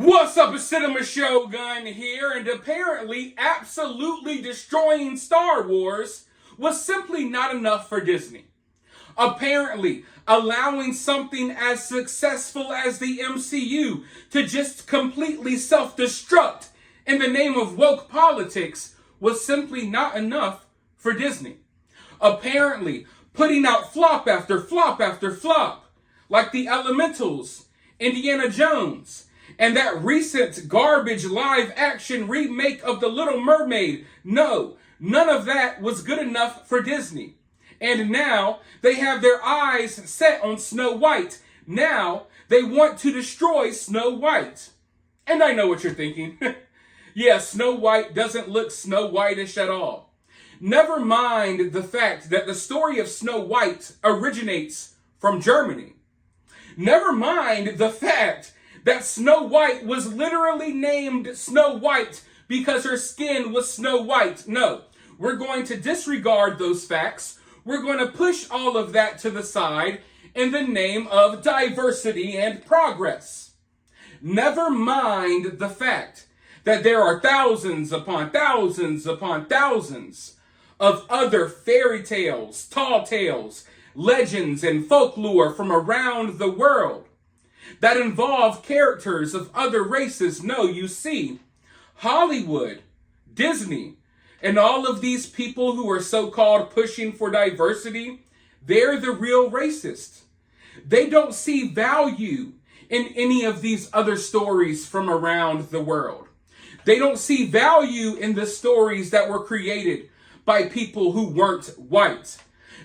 What's up, it's Cinema Shogun here, and apparently absolutely destroying Star Wars was simply not enough for Disney. Apparently, allowing something as successful as the MCU to just completely self-destruct in the name of woke politics was simply not enough for Disney. Apparently, putting out flop after flop after flop, like The Elementals, Indiana Jones, and that recent garbage live-action remake of The Little Mermaid. No, none of that was good enough for Disney. And now they have their eyes set on Snow White. Now they want to destroy Snow White. And I know what you're thinking. Yeah, Snow White doesn't look Snow White-ish at all. Never mind the fact that the story of Snow White originates from Germany. Never mind the fact that Snow White was literally named Snow White because her skin was snow white. No, we're going to disregard those facts. We're going to push all of that to the side in the name of diversity and progress. Never mind the fact that there are thousands upon thousands upon thousands of other fairy tales, tall tales, legends, and folklore from around the world that involve characters of other races. No, you see, Hollywood, Disney, and all of these people who are so-called pushing for diversity, they're the real racists. They don't see value in any of these other stories from around the world. They don't see value in the stories that were created by people who weren't white.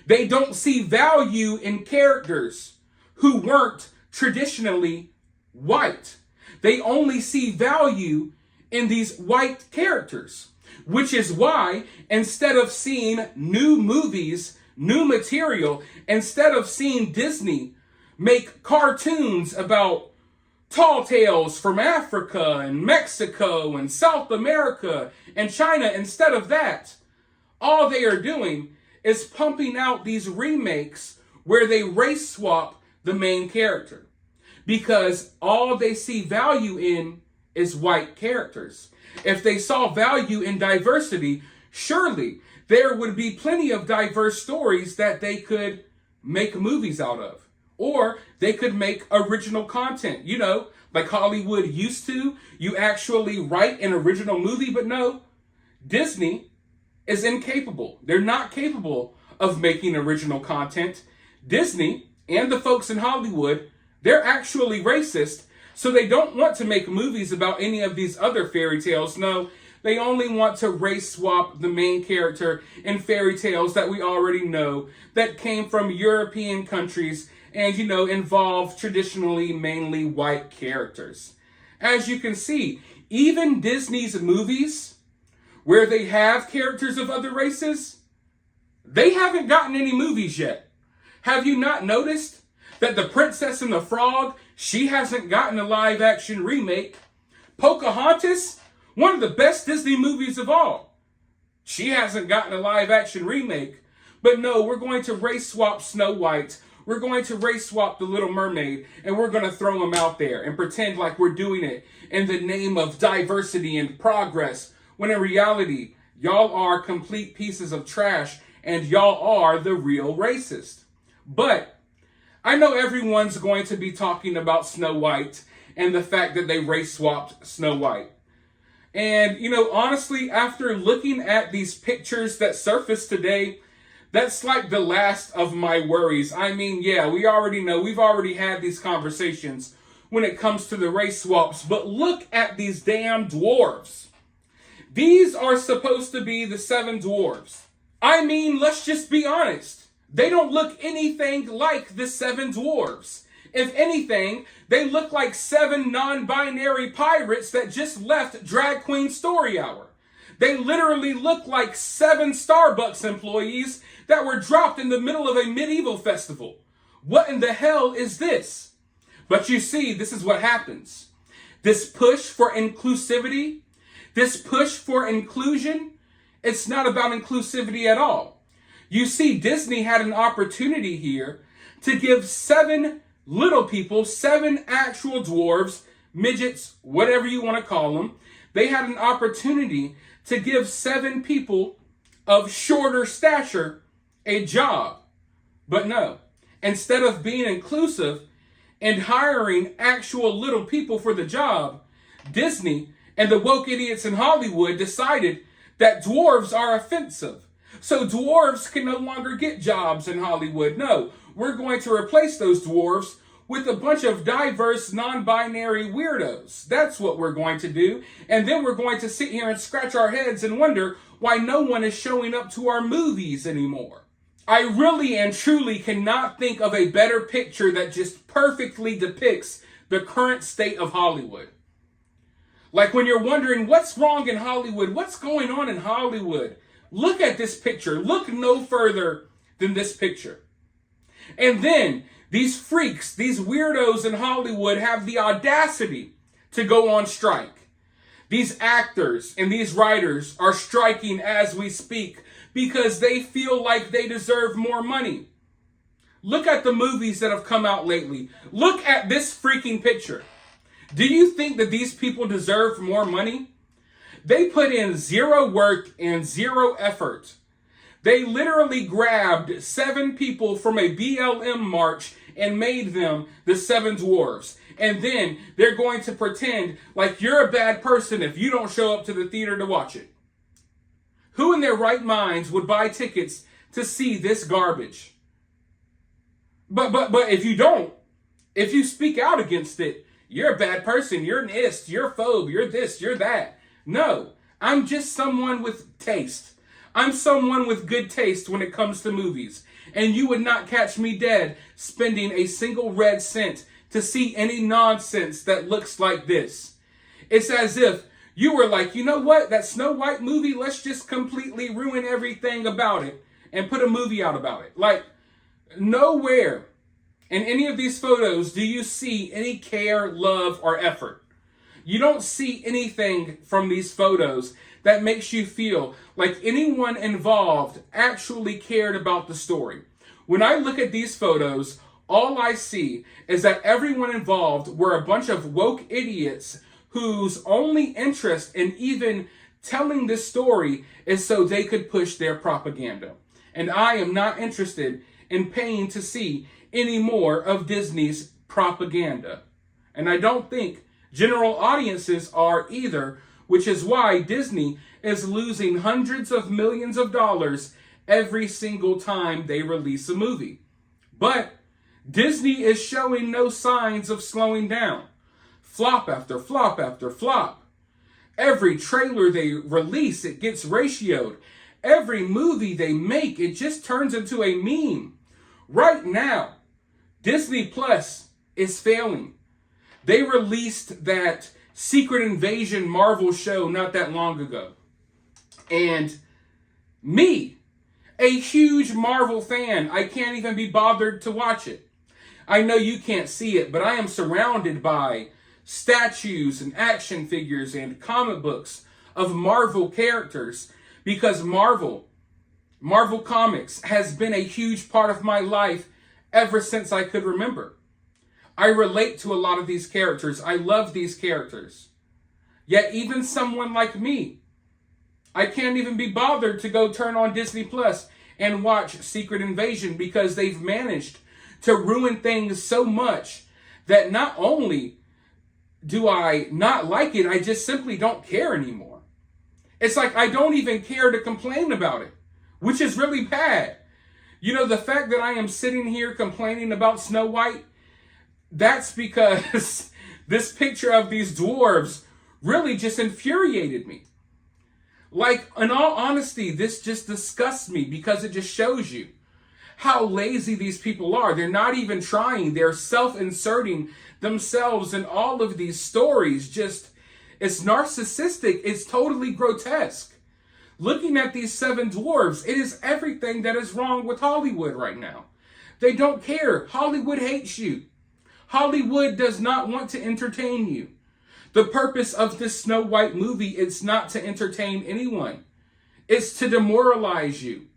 They don't see value in characters who weren't traditionally white. They only see value in these white characters, which is why instead of seeing new movies, new material, instead of seeing Disney make cartoons about tall tales from Africa and Mexico and South America and China, instead of that, all they are doing is pumping out these remakes where they race swap the main character, because all they see value in is white characters. If they saw value in diversity, surely there would be plenty of diverse stories that they could make movies out of, or they could make original content, like Hollywood used to. You actually write an original movie, but no, Disney is incapable. They're not capable of making original content. Disney and the folks in Hollywood, they're actually racist, so they don't want to make movies about any of these other fairy tales. No, they only want to race swap the main character in fairy tales that we already know that came from European countries and, involve traditionally mainly white characters. As you can see, even Disney's movies, where they have characters of other races, they haven't gotten any movies yet. Have you not noticed that The Princess and the Frog, she hasn't gotten a live-action remake? Pocahontas, one of the best Disney movies of all, she hasn't gotten a live-action remake. But no, we're going to race swap Snow White. We're going to race swap The Little Mermaid, and we're going to throw them out there and pretend like we're doing it in the name of diversity and progress, when in reality, y'all are complete pieces of trash, and y'all are the real racist. But I know everyone's going to be talking about Snow White and the fact that they race swapped Snow White. And, honestly, after looking at these pictures that surfaced today, that's like the last of my worries. I mean, yeah, we already know, we've already had these conversations when it comes to the race swaps, but look at these damn dwarves. These are supposed to be the 7 dwarves. I mean, let's just be honest. They don't look anything like the 7 dwarves. If anything, they look like 7 non-binary pirates that just left Drag Queen Story Hour. They literally look like 7 Starbucks employees that were dropped in the middle of a medieval festival. What in the hell is this? But you see, this is what happens. This push for inclusivity, this push for inclusion, it's not about inclusivity at all. You see, Disney had an opportunity here to give 7 little people, 7 actual dwarves, midgets, whatever you want to call them, they had an opportunity to give 7 people of shorter stature a job. But no, instead of being inclusive and hiring actual little people for the job, Disney and the woke idiots in Hollywood decided that dwarves are offensive. So dwarves can no longer get jobs in Hollywood. No, we're going to replace those dwarves with a bunch of diverse, non-binary weirdos. That's what we're going to do. And then we're going to sit here and scratch our heads and wonder why no one is showing up to our movies anymore. I really and truly cannot think of a better picture that just perfectly depicts the current state of Hollywood. Like when you're wondering what's wrong in Hollywood, what's going on in Hollywood, look at this picture. Look no further than this picture. And then these freaks, these weirdos in Hollywood have the audacity to go on strike. These actors and these writers are striking as we speak because they feel like they deserve more money. Look at the movies that have come out lately. Look at this freaking picture. Do you think that these people deserve more money? They put in zero work and zero effort. They literally grabbed 7 people from a BLM march and made them the 7 dwarves. And then they're going to pretend like you're a bad person if you don't show up to the theater to watch it. Who in their right minds would buy tickets to see this garbage? But if you don't, if you speak out against it, you're a bad person, you're an ist, you're a phobe, you're this, you're that. No, I'm just someone with taste. I'm someone with good taste when it comes to movies. And you would not catch me dead spending a single red cent to see any nonsense that looks like this. It's as if you were like, you know what, that Snow White movie, let's just completely ruin everything about it and put a movie out about it. Like, nowhere in any of these photos do you see any care, love, or effort. You don't see anything from these photos that makes you feel like anyone involved actually cared about the story. When I look at these photos, all I see is that everyone involved were a bunch of woke idiots whose only interest in even telling this story is so they could push their propaganda. And I am not interested in paying to see any more of Disney's propaganda. And I don't think general audiences are either, which is why Disney is losing hundreds of millions of dollars every single time they release a movie. But Disney is showing no signs of slowing down. Flop after flop after flop. Every trailer they release, it gets ratioed. Every movie they make, it just turns into a meme. Right now, Disney Plus is failing. They released that Secret Invasion Marvel show not that long ago. And me, a huge Marvel fan, I can't even be bothered to watch it. I know you can't see it, but I am surrounded by statues and action figures and comic books of Marvel characters because Marvel Comics has been a huge part of my life ever since I could remember. I relate to a lot of these characters. I love these characters. Yet even someone like me, I can't even be bothered to go turn on Disney Plus and watch Secret Invasion because they've managed to ruin things so much that not only do I not like it, I just simply don't care anymore. It's like I don't even care to complain about it, which is really bad. You know, the fact that I am sitting here complaining about Snow White, that's because this picture of these dwarves really just infuriated me. Like, in all honesty, this just disgusts me because it just shows you how lazy these people are. They're not even trying. They're self-inserting themselves in all of these stories. Just, it's narcissistic. It's totally grotesque. Looking at these 7 dwarves, it is everything that is wrong with Hollywood right now. They don't care. Hollywood hates you. Hollywood does not want to entertain you. The purpose of this Snow White movie is not to entertain anyone. It's to demoralize you.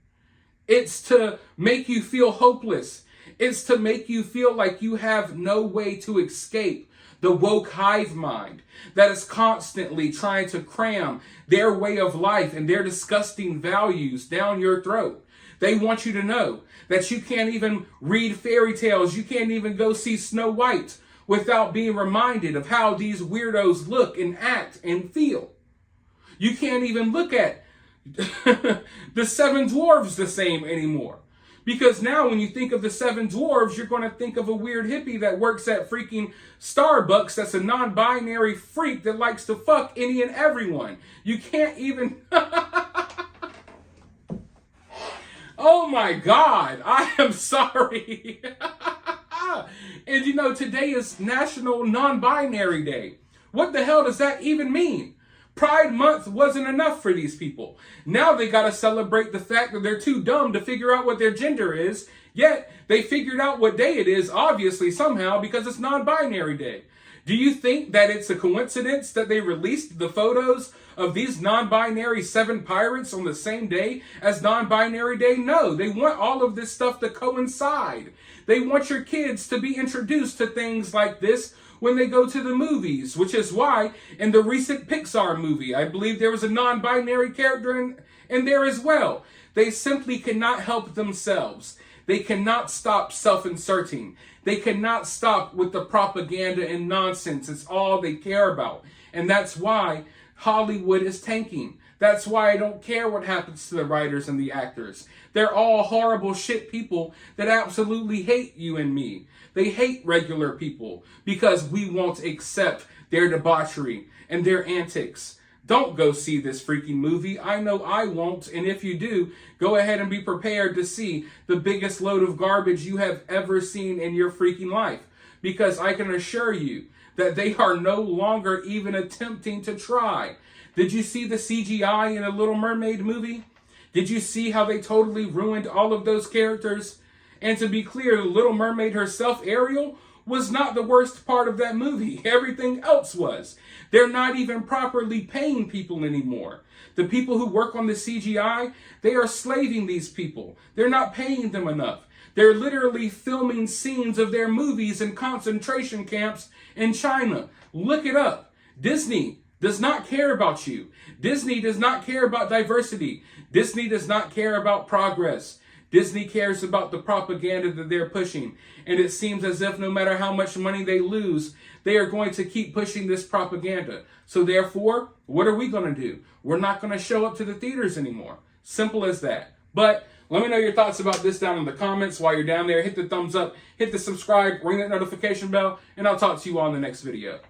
It's to make you feel hopeless. It's to make you feel like you have no way to escape The woke hive mind that is constantly trying to cram their way of life and their disgusting values down your throat. They want you to know that you can't even read fairy tales. You can't even go see Snow White without being reminded of how these weirdos look and act and feel. You can't even look at the seven dwarves the same anymore. Because now when you think of the seven dwarves, you're going to think of a weird hippie that works at freaking Starbucks that's a non-binary freak that likes to fuck any and everyone. You can't even... Oh my God, I am sorry. And you know, today is National Non-Binary Day. What the hell does that even mean? Pride Month wasn't enough for these people. Now they got to celebrate the fact that they're too dumb to figure out what their gender is, yet they figured out what day it is, obviously, somehow, because it's Non-Binary Day. Do you think that it's a coincidence that they released the photos of these non-binary 7 pirates on the same day as Non-Binary Day? No, they want all of this stuff to coincide. They want your kids to be introduced to things like this when they go to the movies, which is why in the recent Pixar movie, I believe there was a non-binary character in there as well. They simply cannot help themselves. They cannot stop self-inserting. They cannot stop with the propaganda and nonsense. It's all they care about. And that's why Hollywood is tanking. That's why I don't care what happens to the writers and the actors. They're all horrible shit people that absolutely hate you and me. They hate regular people because we won't accept their debauchery and their antics. Don't go see this freaking movie. I know I won't. And if you do, go ahead and be prepared to see the biggest load of garbage you have ever seen in your freaking life. Because I can assure you that they are no longer even attempting to try. Did you see the CGI in a Little Mermaid movie? Did you see how they totally ruined all of those characters? And to be clear, the Little Mermaid herself, Ariel, was not the worst part of that movie. Everything else was. They're not even properly paying people anymore. The people who work on the CGI, they are slaving these people. They're not paying them enough. They're literally filming scenes of their movies in concentration camps in China. Look it up. Disney does not care about you. Disney does not care about diversity. Disney does not care about progress. Disney cares about the propaganda that they're pushing. And it seems as if no matter how much money they lose, they are going to keep pushing this propaganda. So therefore, what are we going to do? We're not going to show up to the theaters anymore. Simple as that. But let me know your thoughts about this down in the comments. While you're down there, hit the thumbs up, hit the subscribe, ring that notification bell, and I'll talk to you all in the next video.